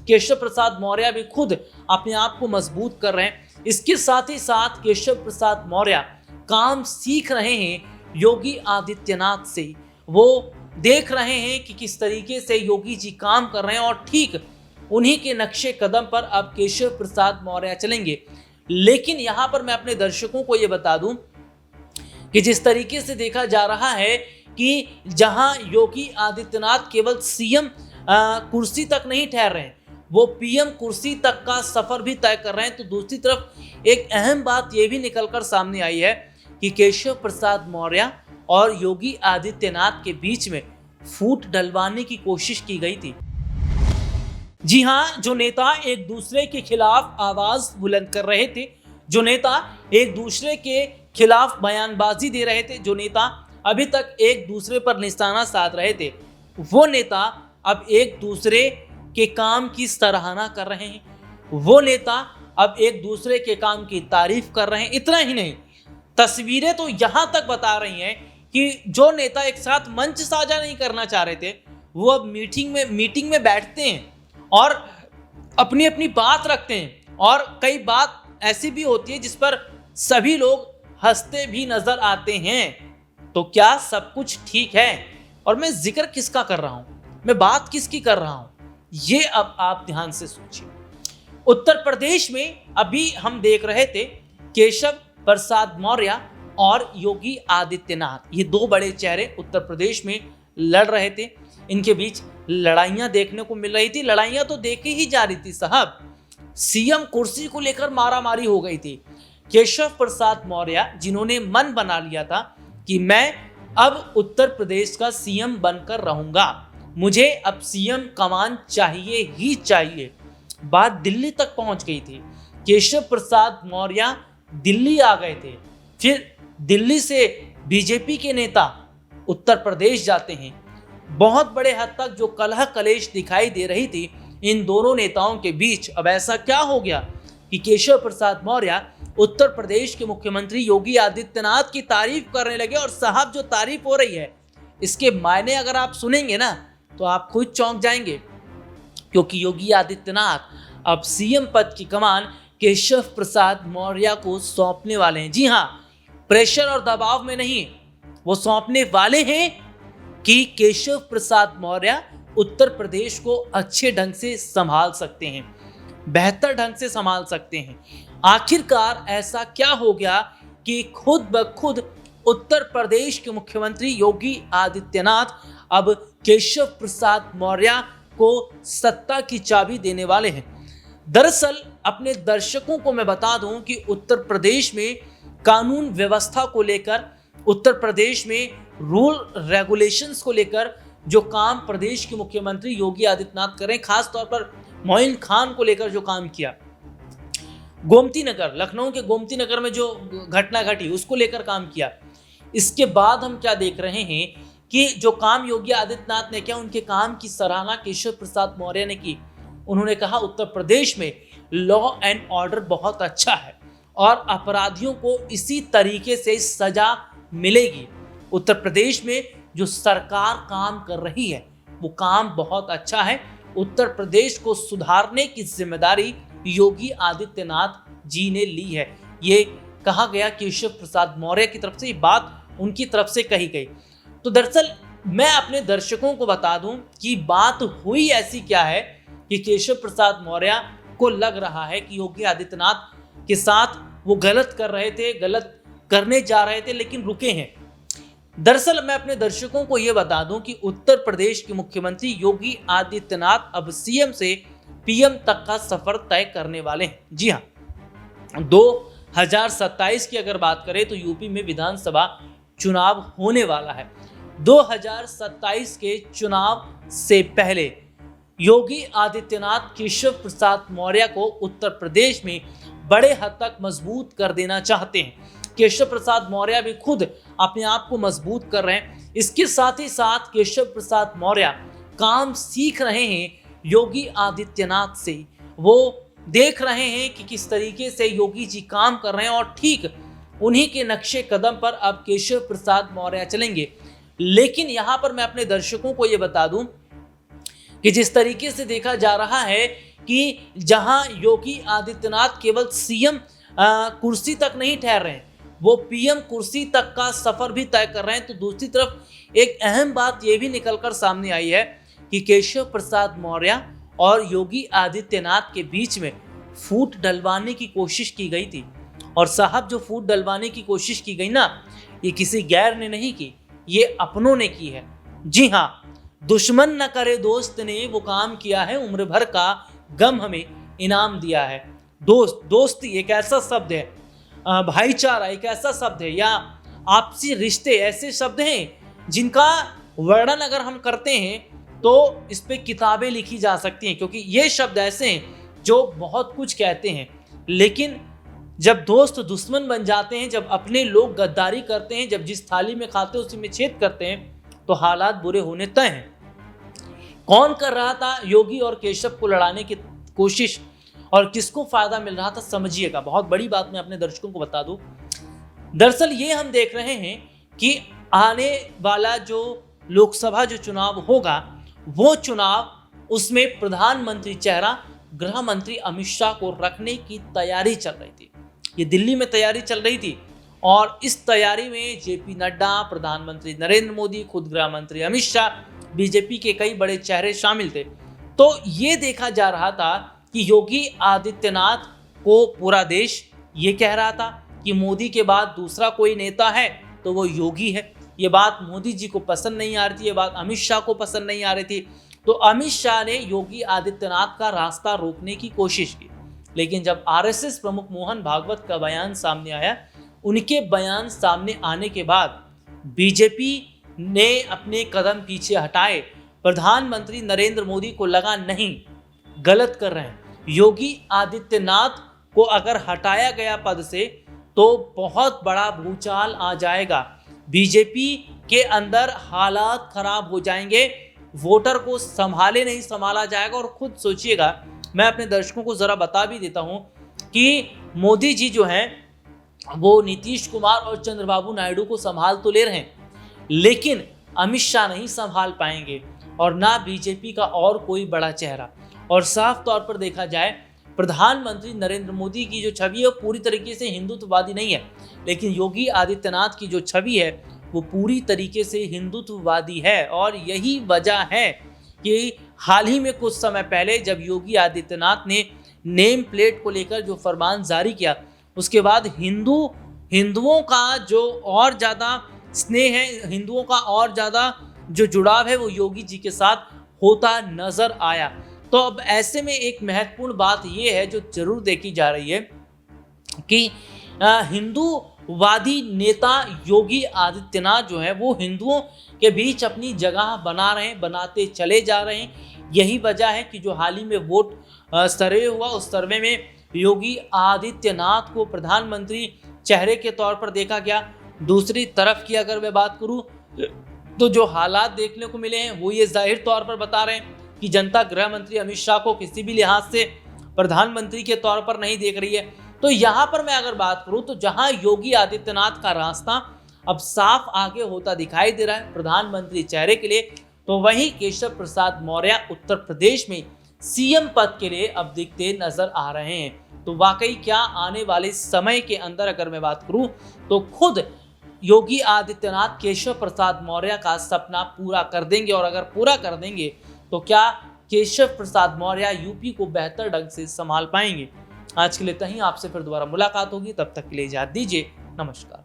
केशव प्रसाद मौर्य भी खुद अपने आप को मजबूत कर रहे हैं। इसके साथ ही साथ केशव प्रसाद मौर्य काम सीख रहे हैं योगी आदित्यनाथ से। वो देख रहे हैं कि किस तरीके से योगी जी काम कर रहे हैं और ठीक उन्हीं के नक्शे कदम पर अब केशव प्रसाद मौर्य चलेंगे। लेकिन यहां पर मैं अपने दर्शकों को यह बता दूं कि जिस तरीके से देखा जा रहा है कि जहां योगी आदित्यनाथ केवल सीएम कुर्सी तक नहीं ठहर रहे हैं, वो पीएम कुर्सी तक का सफर भी तय कर रहे हैं, तो दूसरी तरफ एक अहम बात यह भी निकलकर सामने आई है कि केशव प्रसाद मौर्य और योगी आदित्यनाथ के बीच में फूट डलवाने की कोशिश की गई थी। जी हां, जो नेता एक दूसरे के खिलाफ आवाज बुलंद कर रहे थे, जो नेता एक दूसरे के खिलाफ बयानबाजी दे रहे थे, जो नेता अभी तक एक दूसरे पर निशाना साध रहे थे, वो नेता अब एक दूसरे के काम की सराहना कर रहे हैं। वो नेता अब एक दूसरे के काम की तारीफ कर रहे हैं। इतना ही नहीं, तस्वीरें तो यहां तक बता रही हैं कि जो नेता एक साथ मंच साझा नहीं करना चाह रहे थे, वो अब मीटिंग में बैठते हैं और अपनी अपनी बात रखते हैं। और कई बात ऐसी भी होती है जिस पर सभी लोग हंसते भी नजर आते हैं। तो क्या सब कुछ ठीक है? और मैं जिक्र किसका कर रहा हूं, मैं बात किसकी कर रहा हूं, ये अब आप ध्यान से सोचिए। उत्तर प्रदेश में अभी हम देख रहे थे केशव प्रसाद मौर्य और योगी आदित्यनाथ, ये दो बड़े चेहरे उत्तर प्रदेश में लड़ रहे थे। इनके बीच लड़ाइयां देखने को मिल रही थी। लड़ाइयां तो देखी ही जा रही थी साहब, सीएम कुर्सी को लेकर मारामारी हो गई थी। केशव प्रसाद मौर्य जिन्होंने मन बना लिया था कि मैं अब उत्तर प्रदेश का सीएम बनकर रहूंगा, मुझे अब सीएम कमान चाहिए ही चाहिए, बात दिल्ली तक पहुंच गई थी। केशव प्रसाद मौर्य दिल्ली आ गए थे। फिर दिल्ली से बीजेपी के नेता उत्तर प्रदेश जाते हैं। बहुत बड़े हद तक जो कलह कलेश दिखाई दे रही थी इन दोनों नेताओं के बीच, अब ऐसा क्या हो गया कि केशव प्रसाद मौर्य उत्तर प्रदेश के मुख्यमंत्री योगी आदित्यनाथ की तारीफ करने लगे। और साहब, जो तारीफ हो रही है इसके मायने अगर आप सुनेंगे ना तो आप खुद चौंक जाएंगे, क्योंकि योगी आदित्यनाथ अब सीएम पद की कमान केशव प्रसाद मौर्य को सौंपने वाले हैं। जी हां, प्रेशर और दबाव में नहीं, वो सौंपने वाले हैं कि केशव प्रसाद मौर्य उत्तर प्रदेश को अच्छे ढंग से संभाल सकते हैं, बेहतर ढंग से संभाल सकते हैं। आखिरकार ऐसा क्या हो गया कि खुद ब खुद उत्तर प्रदेश के मुख्यमंत्री योगी आदित्यनाथ अब केशव प्रसाद मौर्य को सत्ता की चाबी देने वाले हैं। दरअसल अपने दर्शकों को मैं बता दूं कि उत्तर प्रदेश में कानून व्यवस्था को लेकर, उत्तर प्रदेश में रूल रेगुलेशंस को लेकर जो काम प्रदेश के मुख्यमंत्री योगी आदित्यनाथ करें, खास तौर पर मोइन खान को लेकर जो काम किया, गोमती नगर, लखनऊ के गोमती नगर में जो घटना घटी उसको लेकर काम किया। इसके बाद हम क्या देख रहे हैं कि जो काम योगी आदित्यनाथ ने किया, उनके काम की सराहना केशव प्रसाद मौर्य ने की। उन्होंने कहा उत्तर प्रदेश में लॉ एंड ऑर्डर बहुत अच्छा है और अपराधियों को इसी तरीके से सजा मिलेगी। उत्तर प्रदेश में जो सरकार काम कर रही है वो काम बहुत अच्छा है। उत्तर प्रदेश को सुधारने की जिम्मेदारी योगी आदित्यनाथ जी ने ली है। ये कहा गया केशव प्रसाद मौर्य की तरफ से, ये बात उनकी तरफ से कही गई। तो दरअसल मैं अपने दर्शकों को बता दूं कि बात हुई ऐसी क्या है कि केशव प्रसाद मौर्य को लग रहा है कि योगी आदित्यनाथ के साथ वो गलत कर रहे थे, गलत करने जा रहे थे, लेकिन रुके हैं। दरअसल मैं अपने दर्शकों को यह बता दूं कि उत्तर प्रदेश के मुख्यमंत्री योगी आदित्यनाथ अब सीएम से पीएम तक का सफर तय करने वाले हैं। जी हां, 2027 की अगर बात करें तो यूपी में विधानसभा चुनाव होने वाला है। 2027 के चुनाव से पहले योगी आदित्यनाथ केशव प्रसाद मौर्य को उत्तर प्रदेश में बड़े हद तक मजबूत कर देना चाहते हैं। केशव प्रसाद मौर्य भी खुद अपने आप को मजबूत कर रहे हैं। इसके साथ ही साथ केशव प्रसाद मौर्य काम सीख रहे हैं योगी आदित्यनाथ से। वो देख रहे हैं कि किस तरीके से योगी जी काम कर रहे हैं और ठीक उन्हीं के नक्शे कदम पर अब केशव प्रसाद मौर्य चलेंगे। लेकिन यहां पर मैं अपने दर्शकों को यह बता दूं कि जिस तरीके से देखा जा रहा है कि जहां योगी आदित्यनाथ केवल सीएम कुर्सी तक नहीं ठहर रहे हैं, वो पीएम कुर्सी तक का सफर भी तय कर रहे हैं। तो दूसरी तरफ एक अहम बात यह भी निकलकर सामने आई है कि केशव प्रसाद मौर्य और योगी आदित्यनाथ के बीच में फूट डलवाने की कोशिश की गई थी। और साहब, जो फूट डलवाने की कोशिश की गई ना, ये किसी गैर ने नहीं की, ये अपनों ने की है। जी हाँ, दुश्मन न करे दोस्त ने वो काम किया है, उम्र भर का गम हमें इनाम दिया है। दोस्ती एक ऐसा शब्द है, भाईचारा एक ऐसा शब्द है, या आपसी रिश्ते ऐसे शब्द हैं जिनका वर्णन अगर हम करते हैं तो इस पे किताबें लिखी जा सकती हैं, क्योंकि ये शब्द ऐसे हैं जो बहुत कुछ कहते हैं। लेकिन जब दोस्त दुश्मन बन जाते हैं, जब अपने लोग गद्दारी करते हैं, जब जिस थाली में खाते हैं उसी में छेद करते हैं, तो हालात बुरे होने तय हैं। कौन कर रहा था योगी और केशव को लड़ाने की कोशिश, और किसको फायदा मिल रहा था, समझिएगा। बहुत बड़ी बात मैं अपने दर्शकों को बता दूं। दरअसल ये हम देख रहे हैं कि आने वाला जो लोकसभा जो चुनाव होगा, वो चुनाव, उसमें प्रधानमंत्री चेहरा गृह मंत्री अमित शाह को रखने की तैयारी चल रही थी। ये दिल्ली में तैयारी चल रही थी, और इस तैयारी में जेपी नड्डा, प्रधानमंत्री नरेंद्र मोदी, खुद गृह मंत्री अमित शाह, बीजेपी के कई बड़े चेहरे शामिल थे। तो ये देखा जा रहा था कि योगी आदित्यनाथ को पूरा देश ये कह रहा था कि मोदी के बाद दूसरा कोई नेता है तो वो योगी है। ये बात मोदी जी को पसंद नहीं आ रही थी, ये बात अमित शाह को पसंद नहीं आ रही थी। तो अमित शाह ने योगी आदित्यनाथ का रास्ता रोकने की कोशिश की। लेकिन जब आरएसएस प्रमुख मोहन भागवत का बयान सामने आया, उनके बयान सामने आने के बाद बीजेपी ने अपने कदम पीछे हटाए। प्रधानमंत्री नरेंद्र मोदी को लगा नहीं, गलत कर रहे हैं, योगी आदित्यनाथ को अगर हटाया गया पद से तो बहुत बड़ा भूचाल आ जाएगा, बीजेपी के अंदर हालात खराब हो जाएंगे, वोटर को संभाले नहीं संभाला जाएगा। और खुद सोचिएगा, मैं अपने दर्शकों को जरा बता भी देता हूं कि मोदी जी जो हैं वो नीतीश कुमार और चंद्रबाबू नायडू को संभाल तो ले रहे हैं, लेकिन अमित शाह नहीं संभाल पाएंगे, और ना बीजेपी का और कोई बड़ा चेहरा। और साफ तौर पर देखा जाए, प्रधानमंत्री नरेंद्र मोदी की जो छवि है वो पूरी तरीके से हिंदुत्ववादी नहीं है, लेकिन योगी आदित्यनाथ की जो छवि है वो पूरी तरीके से हिंदुत्ववादी है। और यही वजह है कि हाल ही में कुछ समय पहले जब योगी आदित्यनाथ ने नेम प्लेट को लेकर जो फरमान जारी किया, उसके बाद हिंदुओं का जो और ज़्यादा स्नेह है, हिंदुओं का और ज़्यादा जो जुड़ाव है वो योगी जी के साथ होता नजर आया। तो अब ऐसे में एक महत्वपूर्ण बात यह है जो जरूर देखी जा रही है कि हिंदूवादी नेता योगी आदित्यनाथ जो है वो हिंदुओं के बीच अपनी जगह बना रहे हैं, बनाते चले जा रहे हैं। यही वजह है कि जो हाल ही में वोट सर्वे हुआ, उस सर्वे में योगी आदित्यनाथ को प्रधानमंत्री चेहरे के तौर पर देखा गया। दूसरी तरफ की अगर मैं बात करूं तो जो हालात देखने को मिले हैं वो ये जाहिर तौर पर बता रहे हैं कि जनता गृह मंत्री अमित शाह को किसी भी लिहाज से प्रधानमंत्री के तौर पर नहीं देख रही है। तो यहाँ पर मैं अगर बात करूं तो जहां योगी आदित्यनाथ का रास्ता अब साफ आगे होता दिखाई दे रहा है प्रधानमंत्री चेहरे के लिए, तो वहीं केशव प्रसाद मौर्य उत्तर प्रदेश में सीएम पद के लिए अब दिखते नजर आ रहे हैं। तो वाकई क्या आने वाले समय के अंदर अगर मैं बात करूं तो खुद योगी आदित्यनाथ केशव प्रसाद मौर्य का सपना पूरा कर देंगे, और अगर पूरा कर देंगे तो क्या केशव प्रसाद मौर्य यूपी को बेहतर ढंग से संभाल पाएंगे। आज के लिए इतना ही, आपसे फिर दोबारा मुलाकात होगी, तब तक के लिए इजाजत दीजिए, नमस्कार।